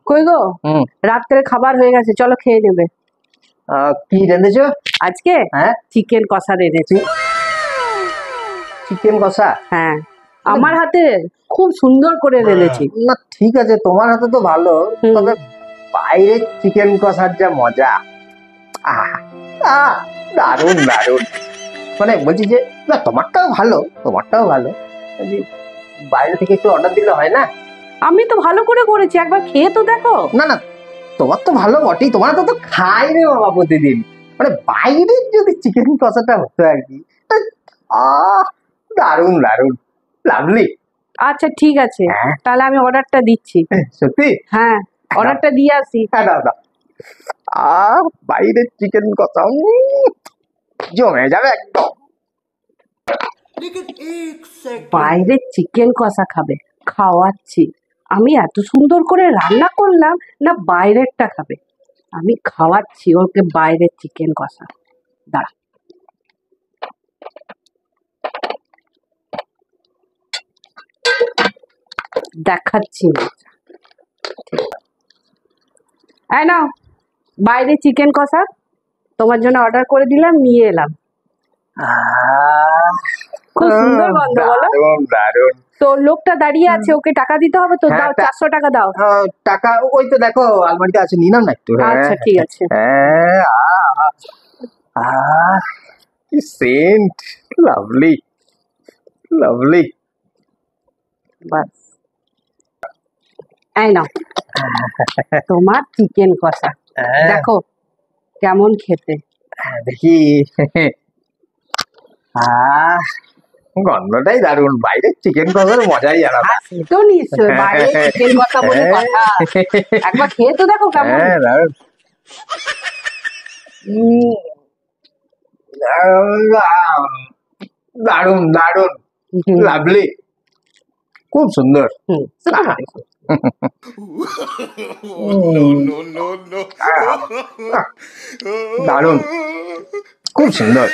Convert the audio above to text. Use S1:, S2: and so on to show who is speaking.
S1: কই গো, রাত্রে খাবার হয়ে গেছে, চলো খেয়ে নেবে।
S2: কি রেঁধেছো
S1: আজকে?
S2: হ্যাঁ,
S1: চিকেন কষা রেঁধেছি।
S2: চিকেন কষা?
S1: হ্যাঁ, আমার হাতে খুব সুন্দর করে রেঁধেছি।
S2: না ঠিক আছে, তোমার হাতে তো ভালো, তবে বাইরের চিকেন কষার যা মজা, দারুণ দারুণ। মানে বলছি যে না, তোমারটাও ভালো, তোমারটাও ভালো, বাইরে থেকে একটু অর্ডার দিলে হয় না?
S1: আমি তো ভালো করে করেছি, একবার খেয়ে তো দেখো।
S2: না না, তোমার তো ভালো বটেই, তোমার তো খাই রে বাবা প্রতিদিন। মানে বাইরের যদি চিকেন কষাটা হতো আর কি, দারুণ দারুণ, লাভলি।
S1: আচ্ছা ঠিক আছে, তাহলে আমি অর্ডারটা দিচ্ছি।
S2: সত্যি?
S1: হ্যাঁ, অর্ডারটা দিয়ে আসি।
S2: হ্যাঁ দাদা, বাইরের চিকেন কষা জমে যাবে একদম।
S1: বাইরের চিকেন কষা খাবে, খাওয়াচ্ছি। আমি এত সুন্দর করে রান্না করলাম না, বাইরেরটা খাবে। আমি খাওয়াচ্ছি ওকে বাইরের চিকেন কষা। দাঁড়া, দেখাচ্ছি। এই নাও বাইরে চিকেন কষা, তোমার জন্য অর্ডার করে দিলাম, নিয়ে এলাম। খুব সুন্দর গন্ধ, বলো?
S2: দারুণ।
S1: তো লোকটা দাঁড়িয়ে আছে, ওকে টাকা দিতে হবে তো, দাও 400 টাকা দাও।
S2: টাকা ওই তো দেখো আলমারিতে আছে, নিলাম না একটু।
S1: আচ্ছা ঠিক আছে।
S2: কি সেন্ট, লাভলি লাভলি।
S1: বাস, এই নাও তোমার চিকেন কষা, দেখো কেমন খেতে।
S2: দেখি। গন্ধটাই দারুণ, বাইরের চিকেন কষার মজাই আলাদা।
S1: তো নিশ্চয় বাইরে চিকেন কষা বলে কথা, একবার খেয়ে তো দেখো কেমন।
S2: দারুণ, দারুণ দারুণ, লাভলি, খুব সুন্দর। দারুণ, খুব সুন্দর।